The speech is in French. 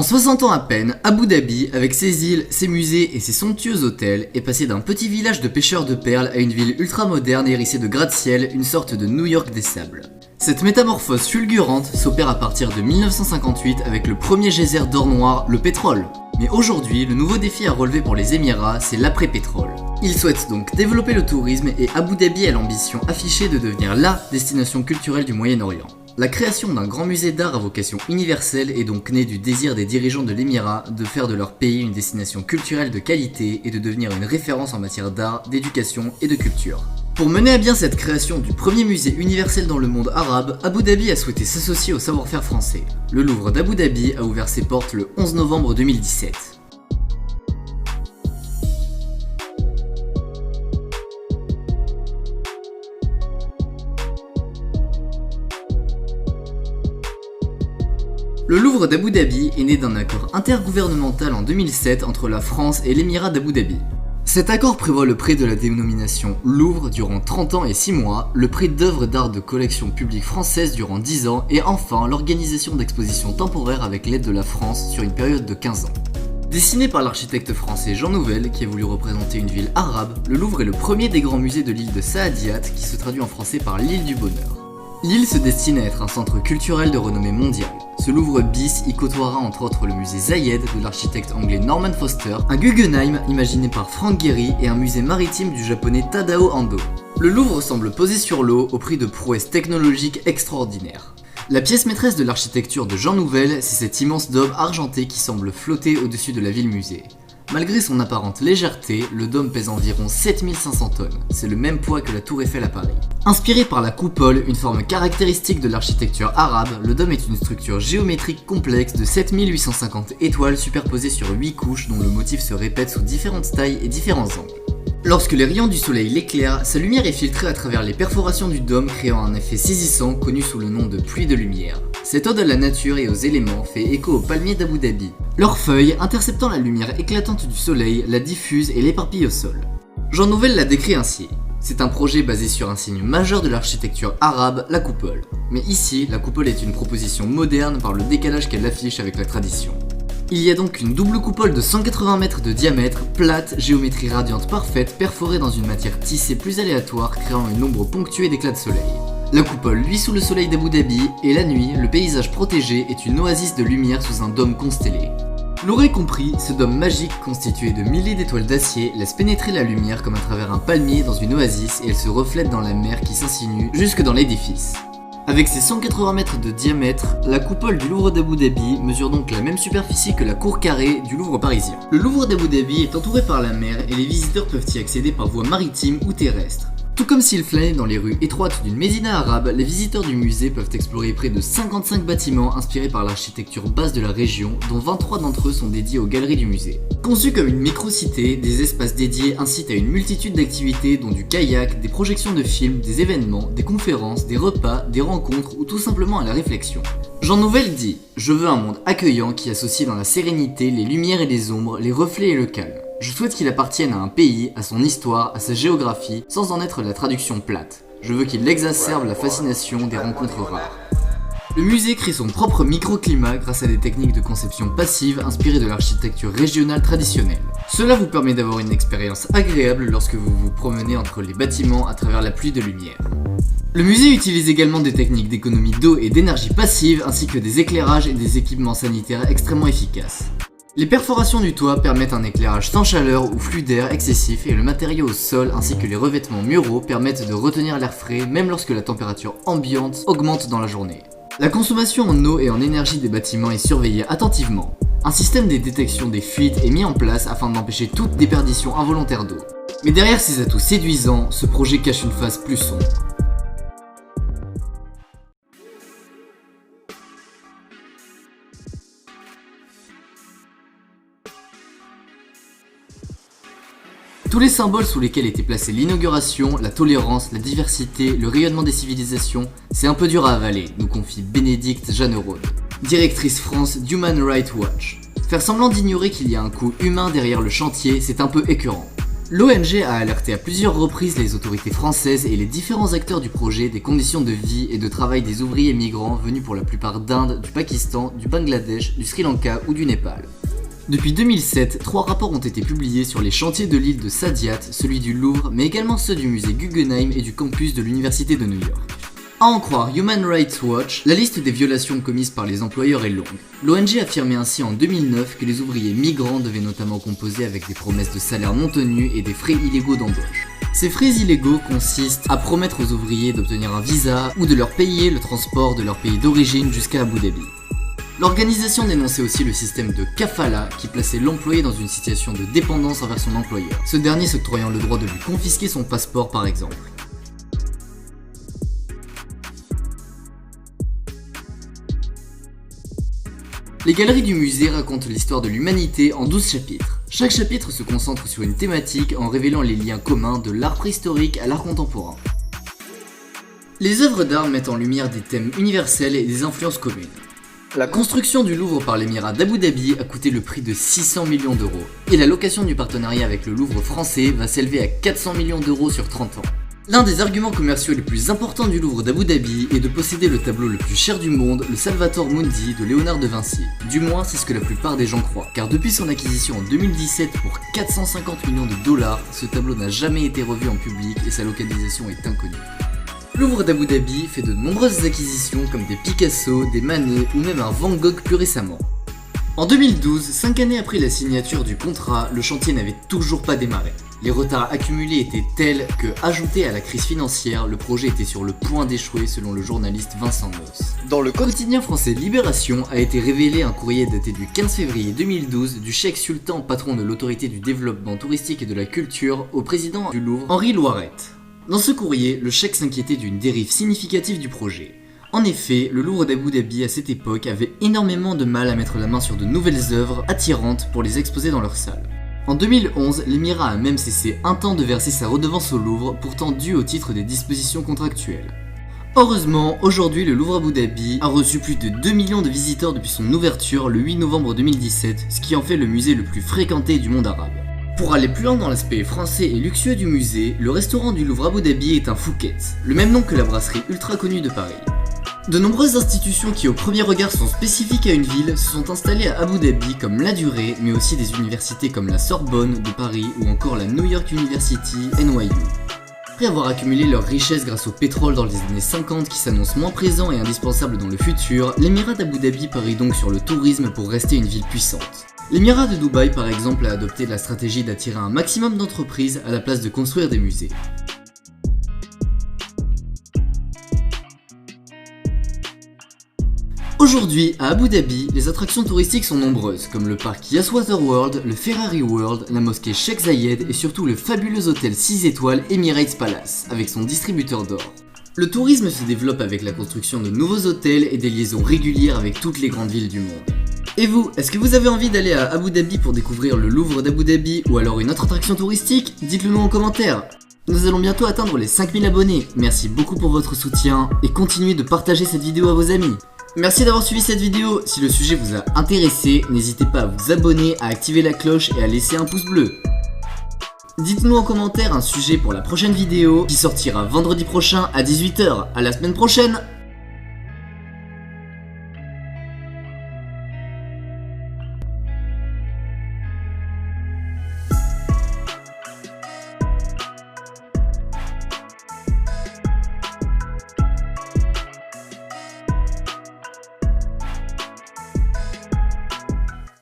En 60 ans à peine, Abu Dhabi, avec ses îles, ses musées et ses somptueux hôtels, est passé d'un petit village de pêcheurs de perles à une ville ultra-moderne hérissée de gratte-ciel, une sorte de New York des sables. Cette métamorphose fulgurante s'opère à partir de 1958 avec le premier geyser d'or noir, le pétrole. Mais aujourd'hui, le nouveau défi à relever pour les Émirats, c'est l'après-pétrole. Ils souhaitent donc développer le tourisme et Abu Dhabi a l'ambition affichée de devenir LA destination culturelle du Moyen-Orient. La création d'un grand musée d'art à vocation universelle est donc née du désir des dirigeants de l'Émirat de faire de leur pays une destination culturelle de qualité et de devenir une référence en matière d'art, d'éducation et de culture. Pour mener à bien cette création du premier musée universel dans le monde arabe, Abu Dhabi a souhaité s'associer au savoir-faire français. Le Louvre d'Abu Dhabi a ouvert ses portes le 11 novembre 2017. Le Louvre d'Abu Dhabi est né d'un accord intergouvernemental en 2007 entre la France et l'Émirat d'Abu Dhabi. Cet accord prévoit le prêt de la dénomination Louvre durant 30 ans et 6 mois, le prêt d'œuvres d'art de collection publique française durant 10 ans et enfin l'organisation d'expositions temporaires avec l'aide de la France sur une période de 15 ans. Dessiné par l'architecte français Jean Nouvel qui a voulu représenter une ville arabe, le Louvre est le premier des grands musées de l'île de Saadiyat qui se traduit en français par l'île du bonheur. L'île se destine à être un centre culturel de renommée mondiale. Ce Louvre bis y côtoiera entre autres le musée Zayed de l'architecte anglais Norman Foster, un Guggenheim imaginé par Frank Gehry et un musée maritime du japonais Tadao Ando. Le Louvre semble poser sur l'eau au prix de prouesses technologiques extraordinaires. La pièce maîtresse de l'architecture de Jean Nouvel, c'est cet immense dôme argenté qui semble flotter au-dessus de la ville-musée. Malgré son apparente légèreté, le dôme pèse environ 7500 tonnes, c'est le même poids que la tour Eiffel à Paris. Inspiré par la coupole, une forme caractéristique de l'architecture arabe, le dôme est une structure géométrique complexe de 7850 étoiles superposées sur 8 couches dont le motif se répète sous différentes tailles et différents angles. Lorsque les rayons du soleil l'éclairent, sa lumière est filtrée à travers les perforations du dôme créant un effet saisissant connu sous le nom de pluie de lumière. Cette ode à la nature et aux éléments fait écho aux palmiers d'Abu Dhabi. Leurs feuilles, interceptant la lumière éclatante du soleil, la diffusent et l'éparpillent au sol. Jean Nouvel l'a décrit ainsi. C'est un projet basé sur un signe majeur de l'architecture arabe, la coupole. Mais ici, la coupole est une proposition moderne par le décalage qu'elle affiche avec la tradition. Il y a donc une double coupole de 180 mètres de diamètre, plate, géométrie radiante parfaite, perforée dans une matière tissée plus aléatoire, créant une ombre ponctuée d'éclats de soleil. La coupole luit sous le soleil d'Abu Dhabi, et la nuit, le paysage protégé est une oasis de lumière sous un dôme constellé. L'aurez compris, ce dôme magique constitué de milliers d'étoiles d'acier laisse pénétrer la lumière comme à travers un palmier dans une oasis et elle se reflète dans la mer qui s'insinue jusque dans l'édifice. Avec ses 180 mètres de diamètre, la coupole du Louvre d'Abu Dhabi mesure donc la même superficie que la cour carrée du Louvre parisien. Le Louvre d'Abu Dhabi est entouré par la mer et les visiteurs peuvent y accéder par voie maritime ou terrestre. Tout comme s'ils flânaient dans les rues étroites d'une médina arabe, les visiteurs du musée peuvent explorer près de 55 bâtiments inspirés par l'architecture basse de la région, dont 23 d'entre eux sont dédiés aux galeries du musée. Conçus comme une micro-cité, des espaces dédiés incitent à une multitude d'activités dont du kayak, des projections de films, des événements, des conférences, des repas, des rencontres ou tout simplement à la réflexion. Jean Nouvel dit « Je veux un monde accueillant qui associe dans la sérénité les lumières et les ombres, les reflets et le calme. Je souhaite qu'il appartienne à un pays, à son histoire, à sa géographie, sans en être la traduction plate. Je veux qu'il exacerbe la fascination des rencontres rares. » Le musée crée son propre microclimat grâce à des techniques de conception passive inspirées de l'architecture régionale traditionnelle. Cela vous permet d'avoir une expérience agréable lorsque vous vous promenez entre les bâtiments à travers la pluie de lumière. Le musée utilise également des techniques d'économie d'eau et d'énergie passive ainsi que des éclairages et des équipements sanitaires extrêmement efficaces. Les perforations du toit permettent un éclairage sans chaleur ou flux d'air excessif et le matériau au sol ainsi que les revêtements muraux permettent de retenir l'air frais même lorsque la température ambiante augmente dans la journée. La consommation en eau et en énergie des bâtiments est surveillée attentivement. Un système de détection des fuites est mis en place afin d'empêcher toute déperdition involontaire d'eau. Mais derrière ces atouts séduisants, ce projet cache une face plus sombre. Tous les symboles sous lesquels était placée l'inauguration, la tolérance, la diversité, le rayonnement des civilisations, c'est un peu dur à avaler, nous confie Bénédicte Jeannerode, directrice France d'Human Rights Watch. Faire semblant d'ignorer qu'il y a un coût humain derrière le chantier, c'est un peu écœurant. L'ONG a alerté à plusieurs reprises les autorités françaises et les différents acteurs du projet des conditions de vie et de travail des ouvriers migrants venus pour la plupart d'Inde, du Pakistan, du Bangladesh, du Sri Lanka ou du Népal. Depuis 2007, 3 rapports ont été publiés sur les chantiers de l'île de Saadiyat, celui du Louvre, mais également ceux du musée Guggenheim et du campus de l'Université de New York. À en croire Human Rights Watch, la liste des violations commises par les employeurs est longue. L'ONG affirmait ainsi en 2009 que les ouvriers migrants devaient notamment composer avec des promesses de salaire non tenues et des frais illégaux d'embauche. Ces frais illégaux consistent à promettre aux ouvriers d'obtenir un visa ou de leur payer le transport de leur pays d'origine jusqu'à Abu Dhabi. L'organisation dénonçait aussi le système de kafala qui plaçait l'employé dans une situation de dépendance envers son employeur, ce dernier s'octroyant le droit de lui confisquer son passeport par exemple. Les galeries du musée racontent l'histoire de l'humanité en 12 chapitres. Chaque chapitre se concentre sur une thématique en révélant les liens communs de l'art préhistorique à l'art contemporain. Les œuvres d'art mettent en lumière des thèmes universels et des influences communes. La construction du Louvre par l'émirat d'Abu Dhabi a coûté le prix de 600 millions d'euros, et la location du partenariat avec le Louvre français va s'élever à 400 millions d'euros sur 30 ans. L'un des arguments commerciaux les plus importants du Louvre d'Abu Dhabi est de posséder le tableau le plus cher du monde, le Salvator Mundi de Léonard de Vinci. Du moins, c'est ce que la plupart des gens croient, car depuis son acquisition en 2017 pour 450 millions de dollars, ce tableau n'a jamais été revu en public et sa localisation est inconnue. Le Louvre d'Abu Dhabi fait de nombreuses acquisitions comme des Picasso, des Manet ou même un Van Gogh plus récemment. En 2012, 5 années après la signature du contrat, le chantier n'avait toujours pas démarré. Les retards accumulés étaient tels que, ajouté à la crise financière, le projet était sur le point d'échouer selon le journaliste Vincent Moss. Dans le quotidien français Libération a été révélé un courrier daté du 15 février 2012 du cheikh Sultan, patron de l'autorité du développement touristique et de la culture, au président du Louvre, Henri Loirette. Dans ce courrier, le cheikh s'inquiétait d'une dérive significative du projet. En effet, le Louvre d'Abu Dhabi à cette époque avait énormément de mal à mettre la main sur de nouvelles œuvres attirantes pour les exposer dans leur salle. En 2011, l'émirat a même cessé un temps de verser sa redevance au Louvre, pourtant due au titre des dispositions contractuelles. Heureusement, aujourd'hui le Louvre Abu Dhabi a reçu plus de 2 millions de visiteurs depuis son ouverture le 8 novembre 2017, ce qui en fait le musée le plus fréquenté du monde arabe. Pour aller plus loin dans l'aspect français et luxueux du musée, le restaurant du Louvre Abu Dhabi est un Fouquet, le même nom que la brasserie ultra connue de Paris. De nombreuses institutions qui au premier regard sont spécifiques à une ville se sont installées à Abu Dhabi comme la Durée, mais aussi des universités comme la Sorbonne de Paris ou encore la New York University NYU. Après avoir accumulé leur richesse grâce au pétrole dans les années 50 qui s'annonce moins présent et indispensable dans le futur, l'émirat d'Abu Dhabi parie donc sur le tourisme pour rester une ville puissante. L'émirat de Dubaï par exemple a adopté la stratégie d'attirer un maximum d'entreprises à la place de construire des musées. Aujourd'hui, à Abu Dhabi, les attractions touristiques sont nombreuses, comme le parc Yas Water World, le Ferrari World, la mosquée Sheikh Zayed et surtout le fabuleux hôtel 6 étoiles Emirates Palace, avec son distributeur d'or. Le tourisme se développe avec la construction de nouveaux hôtels et des liaisons régulières avec toutes les grandes villes du monde. Et vous, est-ce que vous avez envie d'aller à Abu Dhabi pour découvrir le Louvre d'Abu Dhabi ou alors une autre attraction touristique? Dites-le nous en commentaire. Nous allons bientôt atteindre les 5000 abonnés, merci beaucoup pour votre soutien et continuez de partager cette vidéo à vos amis. Merci d'avoir suivi cette vidéo, si le sujet vous a intéressé, n'hésitez pas à vous abonner, à activer la cloche et à laisser un pouce bleu. Dites-nous en commentaire un sujet pour la prochaine vidéo qui sortira vendredi prochain à 18 h. À la semaine prochaine!